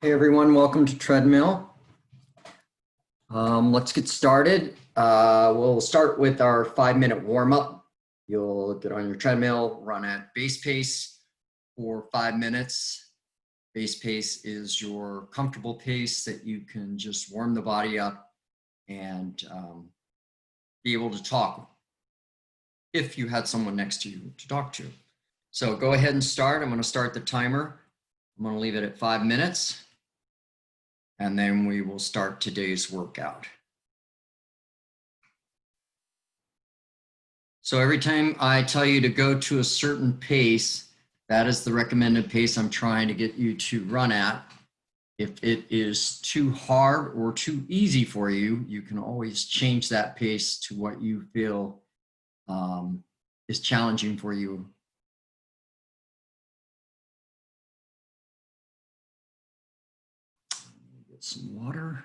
Hey everyone, welcome to Treadmill. Let's get started. We'll start with our 5-minute warm-up. You'll get on your treadmill, run at base pace for 5 minutes. Base pace is your comfortable pace that you can just warm the body up and be able to talk if you had someone next to you to talk to. So go ahead and start. I'm going to start the timer. I'm going to leave it at 5 minutes. And then we will start today's workout. So every time I tell you to go to a certain pace, that is the recommended pace I'm trying to get you to run at. If it is too hard or too easy for you, you can always change that pace to what you feel is challenging for you. Get some water.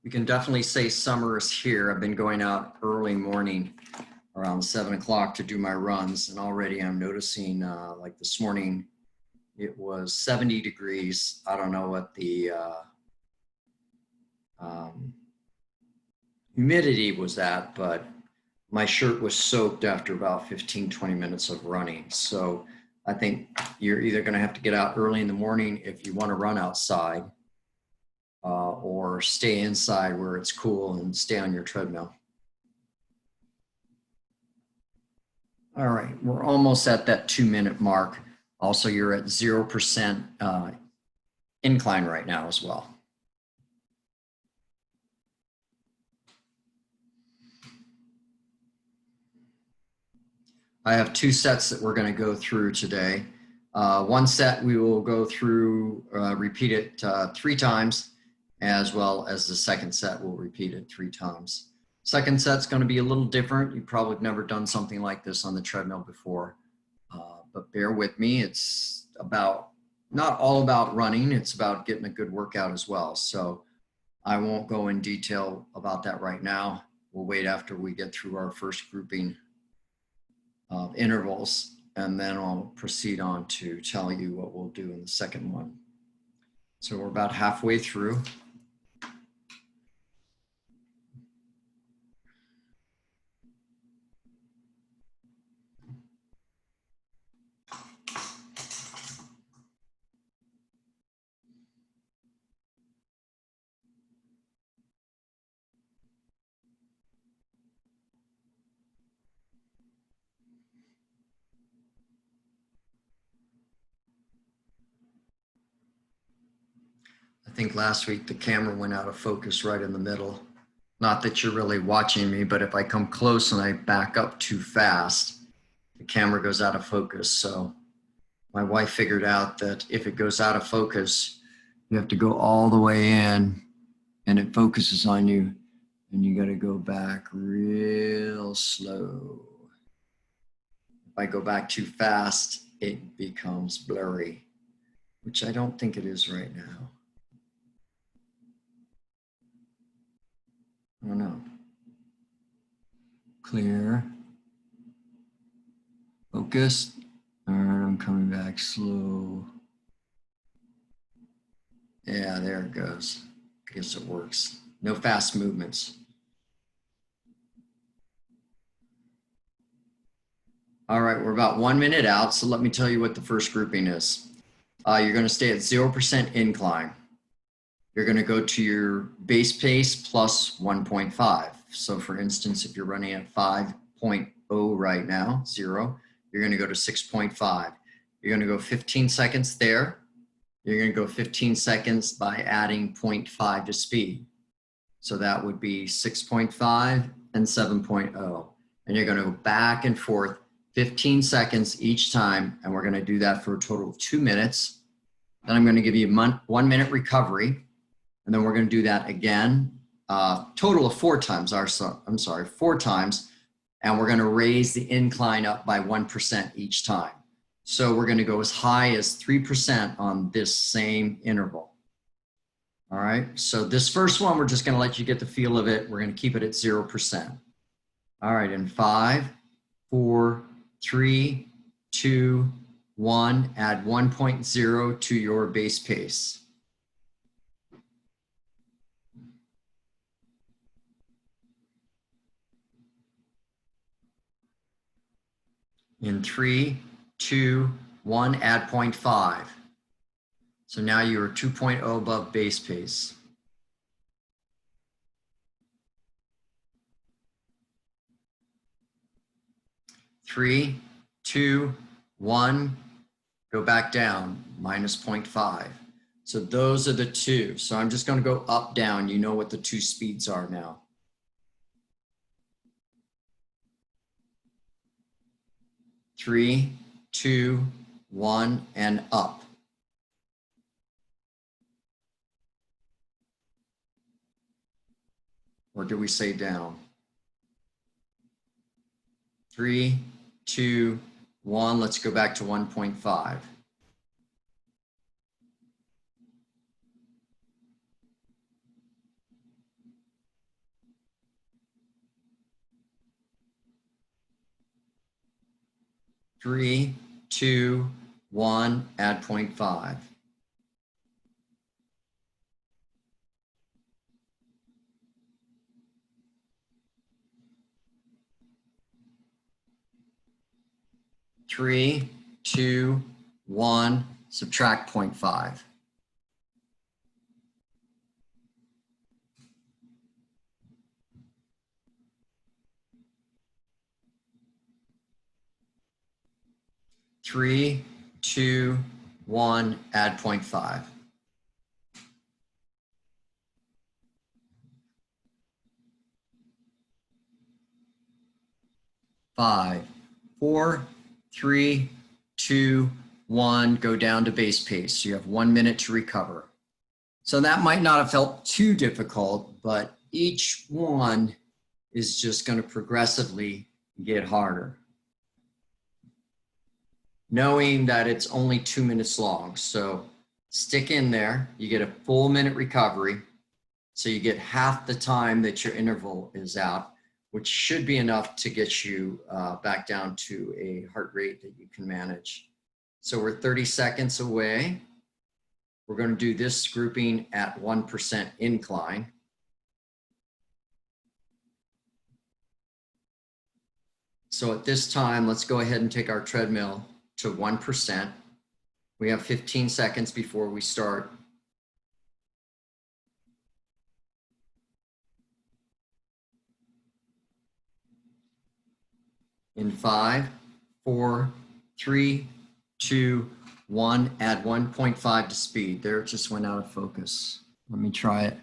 You can definitely say summer is here. I've been going out early morning around 7 o'clock to do my runs, and already I'm noticing like this morning it was 70 degrees. I don't know what the humidity was at, but my shirt was soaked after about 15-20 minutes of running. So I think you're either going to have to get out early in the morning if you want to run outside, or stay inside where it's cool and stay on your treadmill. All right, we're almost at that 2-minute mark. Also, you're at 0% incline right now as well. I have 2 sets that we're going to go through today. One set we will go through, repeat it 3 times, as well as the second set we'll repeat it 3 times. Second set's going to be a little different. You probably have never done something like this on the treadmill before, but bear with me. It's about, not all about running, it's about getting a good workout as well. So I won't go in detail about that right now. We'll wait after we get through our first grouping of intervals, and then I'll proceed on to tell you what we'll do in the second one. So we're about halfway through. I think last week the camera went out of focus right in the middle. Not that you're really watching me, but if I come close and I back up too fast, the camera goes out of focus. So my wife figured out that if it goes out of focus, you have to go all the way in and it focuses on you, and you got to go back real slow. If I go back too fast, it becomes blurry, which I don't think it is right now. Oh no. Clear. Focus. All right, I'm coming back slow. Yeah, there it goes. I guess it works. No fast movements. All right, we're about 1 minute out, so let me tell you what the first grouping is. You're going to stay at 0% incline. You're going to go to your base pace plus 1.5. So for instance, if you're running at 5.0 right now, 0, you're going to go to 6.5. You're going to go 15 seconds there. You're going to go 15 seconds by adding 0.5 to speed. So that would be 6.5 and 7.0. And you're going to go back and forth 15 seconds each time. And we're going to do that for a total of 2 minutes. Then I'm going to give you 1 minute recovery. And then we're going to do that again, total of 4 times. I'm sorry, 4 times. And we're going to raise the incline up by 1% each time. So we're going to go as high as 3% on this same interval. All right. So this first one, we're just going to let you get the feel of it. We're going to keep it at 0%. All right. In 5, 4, 3, 2, 1, add 1.0 to your base pace. In 3, 2, 1, add 0.5. So now you are 2.0 above base pace. Three, 2, 1, go back down, minus 0.5. So those are the 2. So I'm just going to go up, down. You know what the 2 speeds are now. 3, 2, 1, and up. Or do we say down? 3, 2, 1. Let's go back to 1.5. 3, 2, 1, add 0.5. 3, 2, 1, subtract 0.5. 3, 2, 1, add 0.5. 5, 4, 3, 2, 1, go down to base pace. You have 1 minute to recover. So that might not have felt too difficult, but each one is just going to progressively get harder. Knowing that it's only 2 minutes long. So stick in there. You get a full minute recovery. So you get half the time that your interval is out, which should be enough to get you back down to a heart rate that you can manage. So we're 30 seconds away. We're going to do this grouping at 1% incline. So at this time, let's go ahead and take our treadmill to 1%. We have 15 seconds before we start. In 5, 4, 3, 2, 1, add 1.5 to speed. There, it just went out of focus. Let me try it.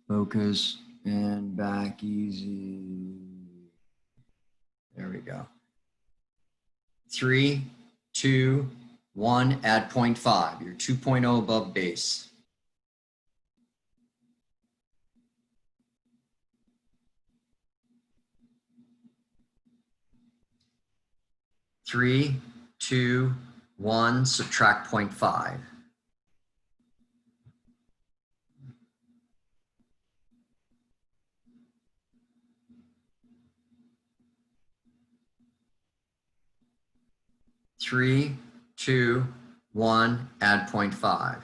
Focus and back easy. There we go. 3, 2, 1, add 0.5. You're 2.0 above base. 3, 2, 1, subtract 0.5. 3, 2, 1, add 0.5.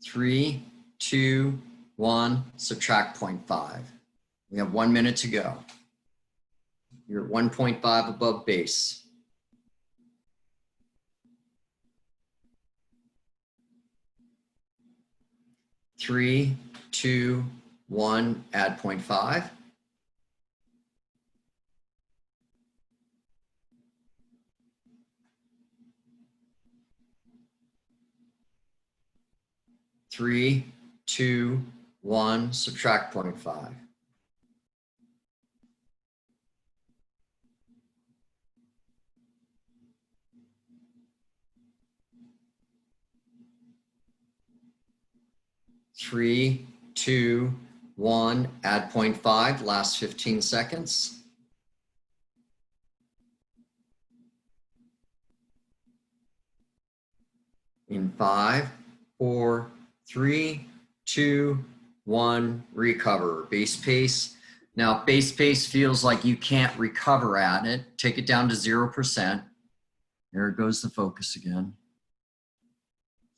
3, 2, 1, subtract 0.5. We have 1 minute to go. You're 1.5 above base. 3, 2, 1, add 0.5. 3, 2, 1, subtract 0.5. 3, 2, 1, add 0.5, last 15 seconds. In 5, 4, 3, 2, 1, recover. Base pace. Now, if base pace feels like you can't recover at it, take it down to 0%. There goes the focus again.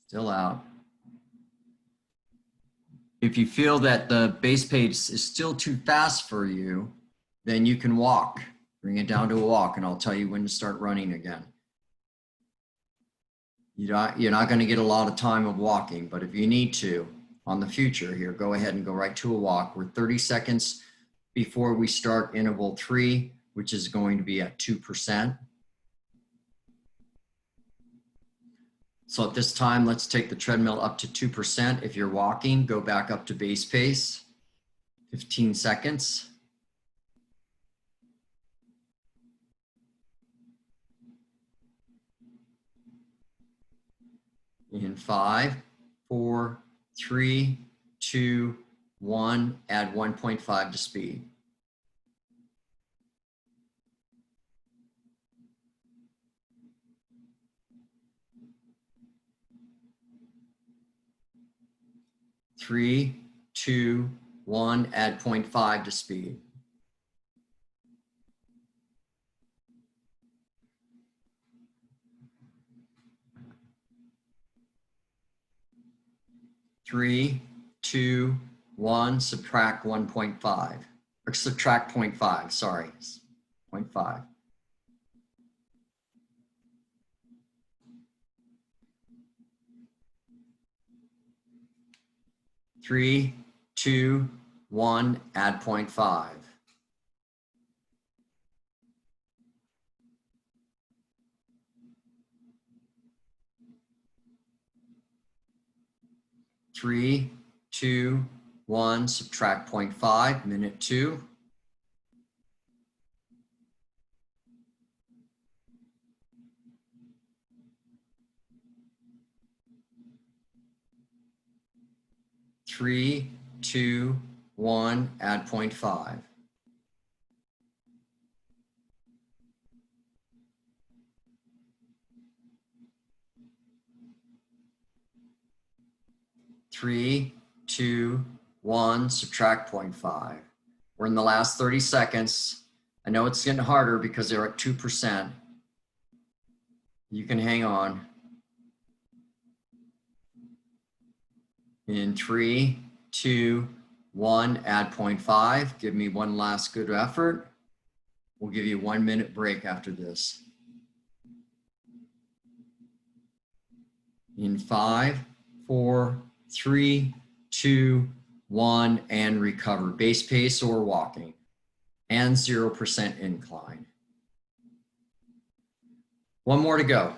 Still out. If you feel that the base pace is still too fast for you, then you can walk. Bring it down to a walk, and I'll tell you when to start running again. You're not going to get a lot of time of walking, but if you need to, on the future here, go ahead and go right to a walk. We're 30 seconds before we start interval 3, which is going to be at 2%. So at this time, let's take the treadmill up to 2%. If you're walking, go back up to base pace, 15 seconds. In 5, 4, 3, 2, 1, add 1.5 to speed. Three, 2, 1, add 0.5 to speed. Three, 2, 1, subtract 1.5, or subtract 0.5, sorry, 0.5. Three, 2, 1, add 0.5. Three, 2, 1, subtract 0.5, minute 2. Three, 2, 1, add 0.5. Three, 2, 1, subtract 0.5. We're in the last 30 seconds. I know it's getting harder because they're at 2%. You can hang on. In 3, 2, 1, add 0.5. Give me one last good effort. We'll give you 1 minute break after this. In 5, 4, 3, 2, 1, and recover. Base pace or walking, and 0% incline. One more to go.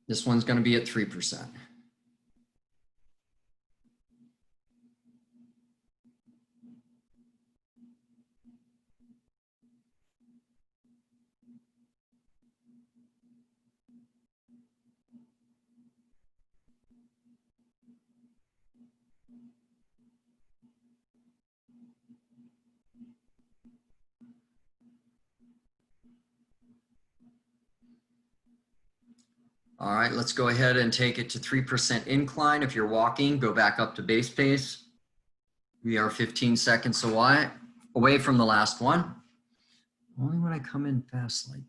This one's going to be at 3%. All right, let's go ahead and take it to 3% incline. If you're walking, go back up to base pace. We are 15 seconds away from the last one. Only when I come in fast like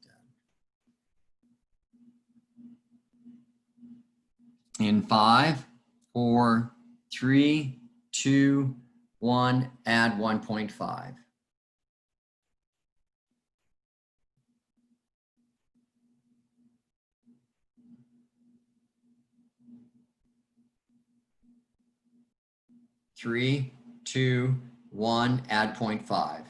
that. In 5, 4, 3, 2, 1, add 1.5. Three, 2, 1, add 0.5.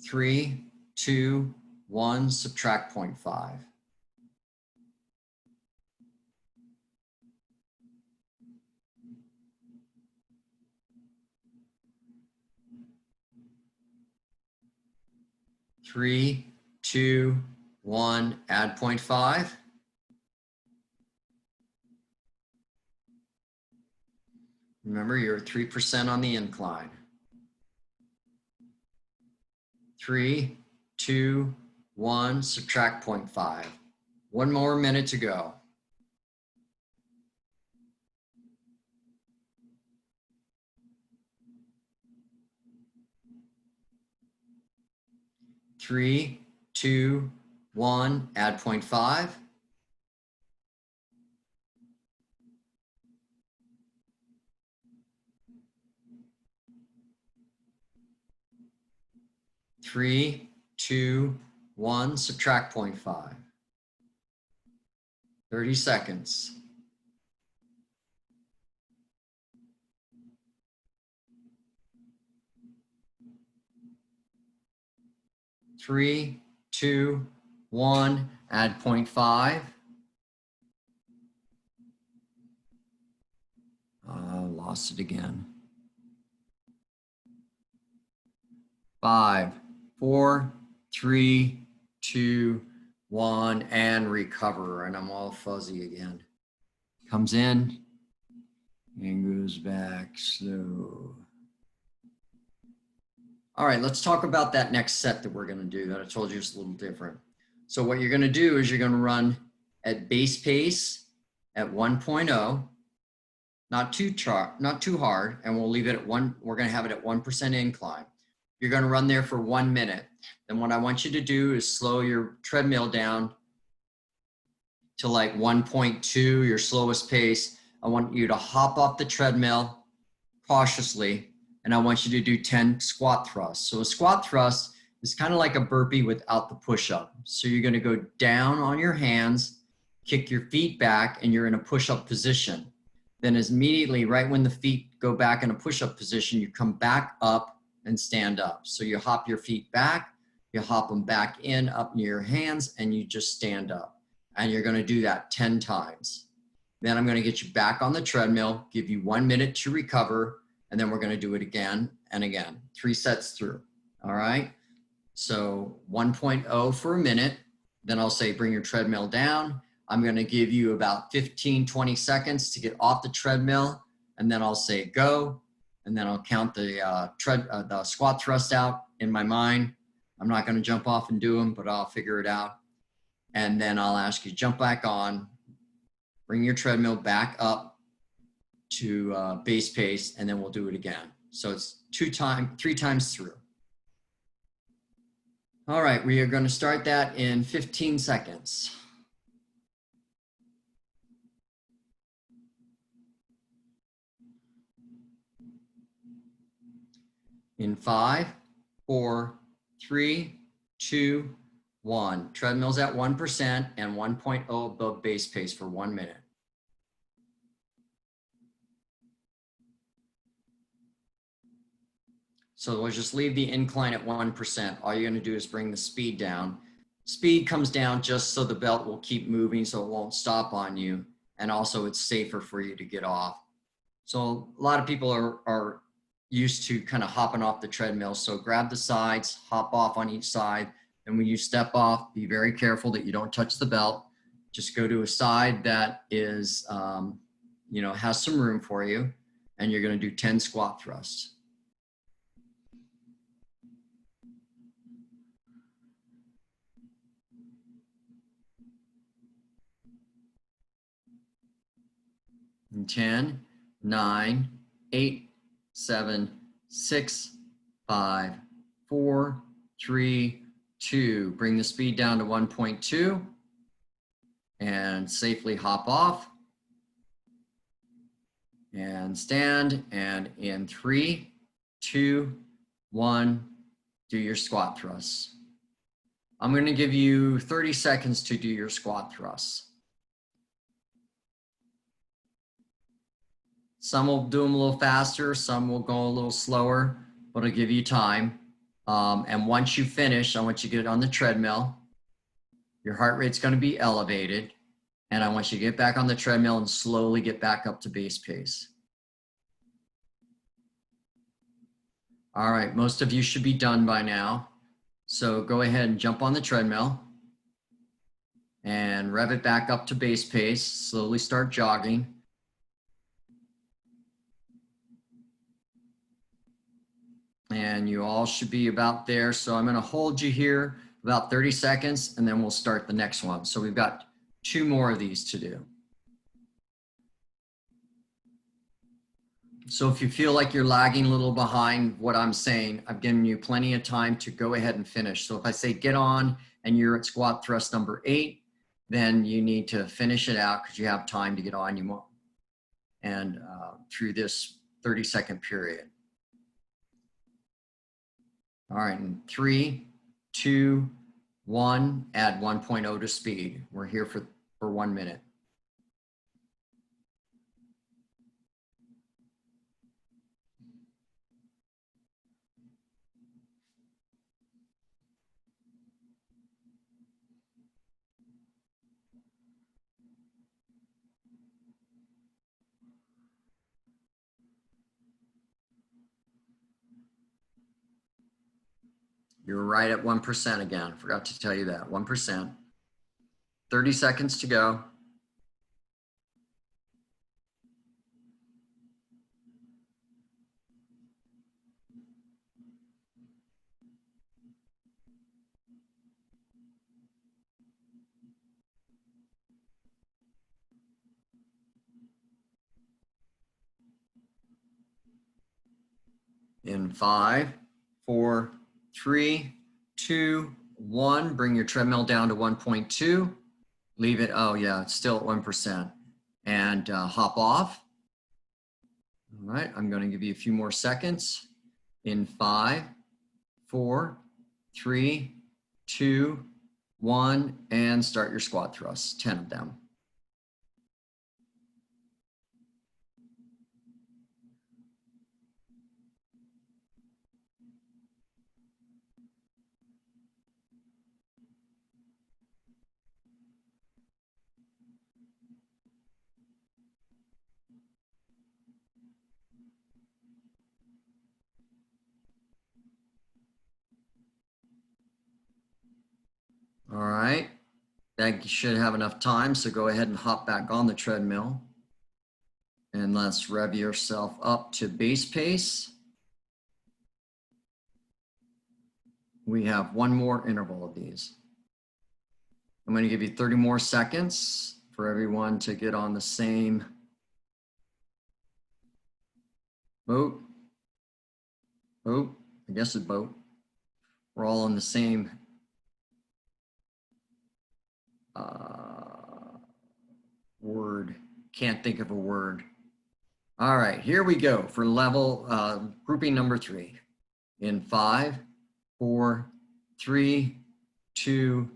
Three, 2, 1, subtract 0.5. 3, 2, 1, add 0.5. Remember, you're 3% on the incline. 3, 2, 1, subtract 0.5. One more minute to go. Three, 2, 1, add 0.5. 3, 2, 1, subtract 0.5. 30 seconds. Three, 2, 1, add 0.5. Lost it again. 5, 4, 3, 2, 1, and recover. And I'm all fuzzy again. Comes in and goes back slow. All right, let's talk about that next set that we're going to do that I told you is a little different. So what you're going to do is you're going to run at base pace at 1.0, not too hard, and we'll leave it at 1. We're going to have it at 1% incline. You're going to run there for 1 minute. Then what I want you to do is slow your treadmill down to like 1.2, your slowest pace. I want you to hop off the treadmill cautiously, and I want you to do 10 squat thrusts. So a squat thrust is kind of like a burpee without the push-up. So you're going to go down on your hands, kick your feet back, and you're in a push-up position. Then immediately, right when the feet go back in a push-up position, you come back up and stand up. So you hop your feet back, you hop them back in, up near your hands, and you just stand up. And you're going to do that 10 times. Then I'm going to get you back on the treadmill, give you 1 minute to recover, and then we're going to do it again and again, 3 sets through. All right. So 1.0 for a minute. Then I'll say, bring your treadmill down. I'm going to give you about 15, 20 seconds to get off the treadmill. And then I'll say go. And then I'll count the squat thrust out in my mind. I'm not going to jump off and do them, but I'll figure it out. And then I'll ask you to jump back on, bring your treadmill back up to base pace, and then we'll do it again. So it's 3 times through. All right, we are going to start that in 15 seconds. In 5, 4, 3, 2, 1. Treadmill's at 1% and 1.0 above base pace for 1 minute. So we'll just leave the incline at 1%. All you're going to do is bring the speed down. Speed comes down just so the belt will keep moving so it won't stop on you. And also it's safer for you to get off. So a lot of people are used to kind of hopping off the treadmill. So grab the sides, hop off on each side. And when you step off, be very careful that you don't touch the belt. Just go to a side that is, has some room for you. And you're going to do 10 squat thrusts. And 10, 9, 8, 7, 6, 5, 4, 3, 2. Bring the speed down to 1.2 and safely hop off and stand. And in 3, 2, 1, do your squat thrusts. I'm going to give you 30 seconds to do your squat thrusts. Some will do them a little faster, some will go a little slower, but I'll give you time. And once you finish, I want you to get on the treadmill. Your heart rate's going to be elevated. And I want you to get back on the treadmill and slowly get back up to base pace. All right, most of you should be done by now. So go ahead and jump on the treadmill and rev it back up to base pace. Slowly start jogging. And you all should be about there. So I'm going to hold you here about 30 seconds and then we'll start the next one. So we've got 2 more of these to do. So if you feel like you're lagging a little behind what I'm saying, I've given you plenty of time to go ahead and finish. So if I say get on and you're at squat thrust number 8, then you need to finish it out because you have time to get on you and through this 30-second period. All right, in 3, 2, 1, add 1.0 to speed. We're here for 1 minute. You're right at 1% again. Forgot to tell you that, 1%. 30 seconds to go. In 5, 4, 3, 2, 1, bring your treadmill down to 1.2. Leave it, oh yeah, it's still at 1%. And hop off. All right, I'm going to give you a few more seconds. In 5, 4, 3, 2, 1, and start your squat thrusts, 10 of them. All right, that should have enough time, so go ahead and hop back on the treadmill. And let's rev yourself up to base pace. We have 1 more interval of these. I'm going to give you 30 more seconds for everyone to get on the same boat. I guess it's boat. We're all on the same word. Can't think of a word. All right, here we go for level grouping number 3. In 5, 4, 3, 2,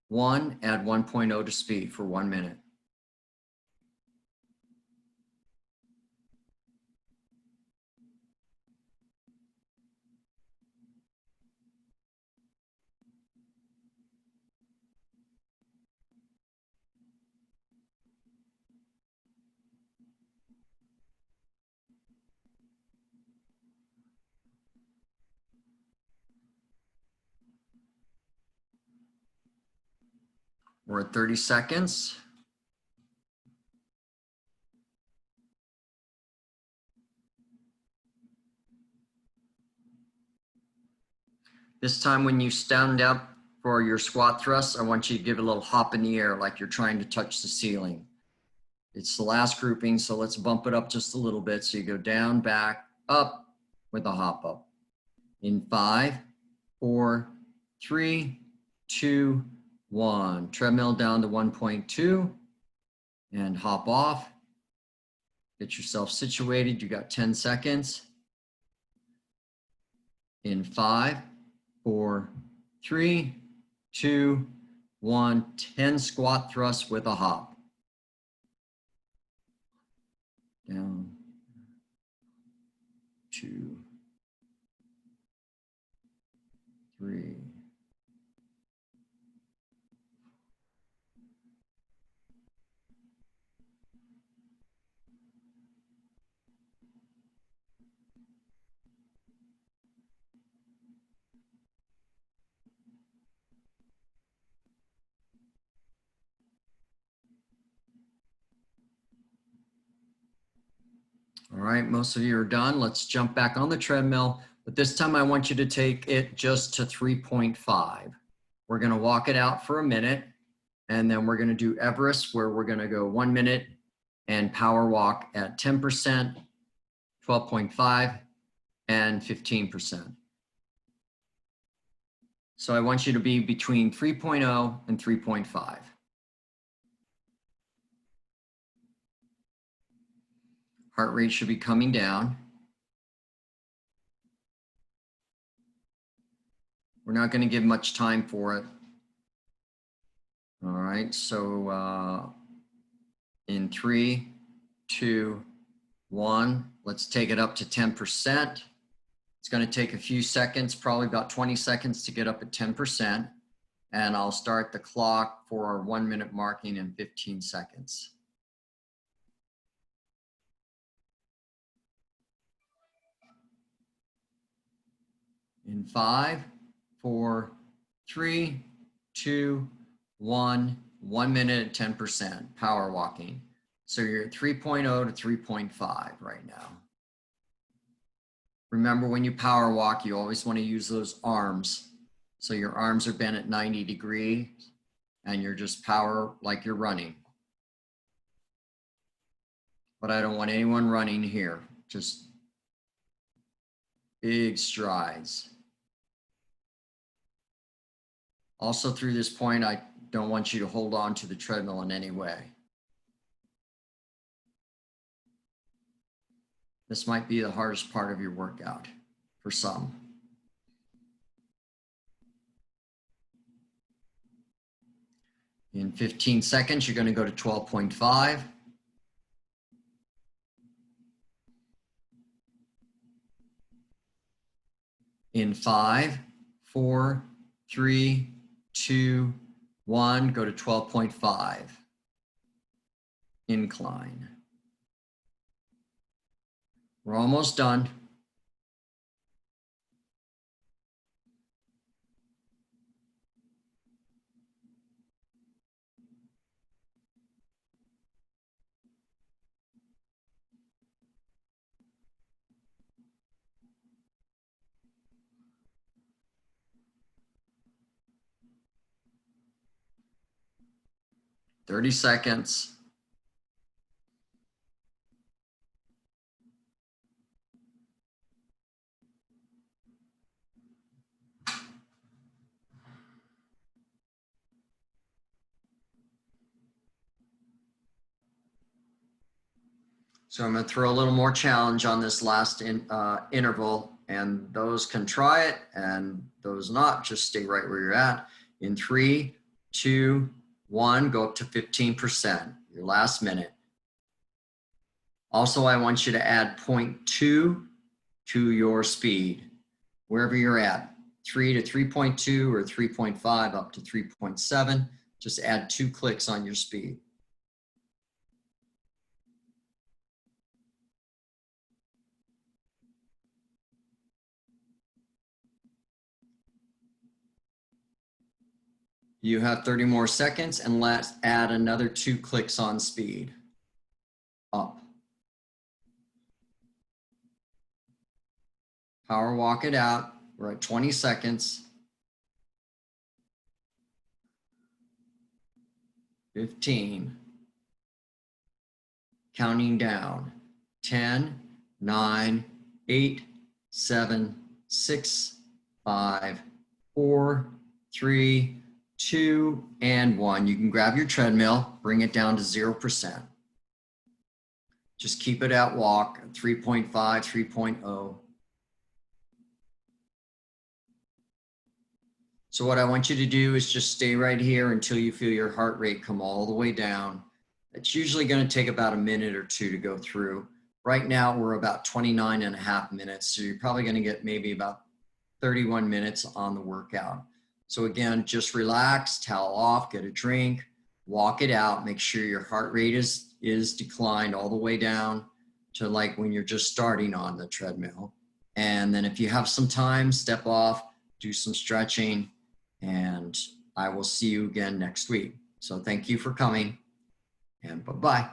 1, add 1.0 to speed for 1 minute. We're at 30 seconds. This time when you stand up for your squat thrust, I want you to give it a little hop in the air like you're trying to touch the ceiling. It's the last grouping, so let's bump it up just a little bit. So you go down, back, up with a hop up. In 5, 4, 3, 2, 1. Treadmill down to 1.2 and hop off. Get yourself situated. You got 10 seconds. In 5, 4, 3, 2, 1. 10 squat thrusts with a hop. Down, 2, 3. All right, most of you are done. Let's jump back on the treadmill, but this time I want you to take it just to 3.5. We're gonna walk it out for a minute, and then we're gonna do Everest, where we're gonna go 1 minute and power walk at 10%, 12.5, and 15%. So I want you to be between 3.0 and 3.5. Heart rate should be coming down. We're not going to give much time for it. All right, so in 3, 2, 1, let's take it up to 10%. It's going to take a few seconds, probably about 20 seconds to get up at 10%. And I'll start the clock for our 1 minute marking in 15 seconds. In 5, 4, 3, 2, 1, 1 minute at 10%, power walking. So you're at 3.0 to 3.5 right now. Remember, when you power walk, you always want to use those arms. So your arms are bent at 90 degrees and you're just power like you're running. But I don't want anyone running here, just big strides. Also, through this point, I don't want you to hold on to the treadmill in any way. This might be the hardest part of your workout for some. In 15 seconds, you're going to go to 12.5. In 5, 4, 3, 2, 1, go to 12.5. Incline. We're almost done. Thirty seconds. So I'm going to throw a little more challenge on this last interval, and those can try it and those not, just stay right where you're at. In 3, 2, 1, go up to 15%, your last minute. Also, I want you to add 0.2 to your speed, wherever you're at, 3 to 3.2 or 3.5 up to 3.7, just add 2 clicks on your speed. You have 30 more seconds, and let's add another 2 clicks on speed. Up. Power walk it out. We're at 20 seconds. 15. Counting down. 10, 9, 8, 7, 6, 5, 4, 3, 2, and 1. You can grab your treadmill, bring it down to 0%. Just keep it at walk, 3.5, 3.0. So what I want you to do is just stay right here until you feel your heart rate come all the way down. It's usually going to take about a minute or 2 to go through. Right now, we're about 29.5 minutes. So you're probably going to get maybe about 31 minutes on the workout. So again, just relax, towel off, get a drink, walk it out, make sure your heart rate is declined all the way down to like when you're just starting on the treadmill. And then if you have some time, step off, do some stretching, and I will see you again next week. So thank you for coming, and bye-bye.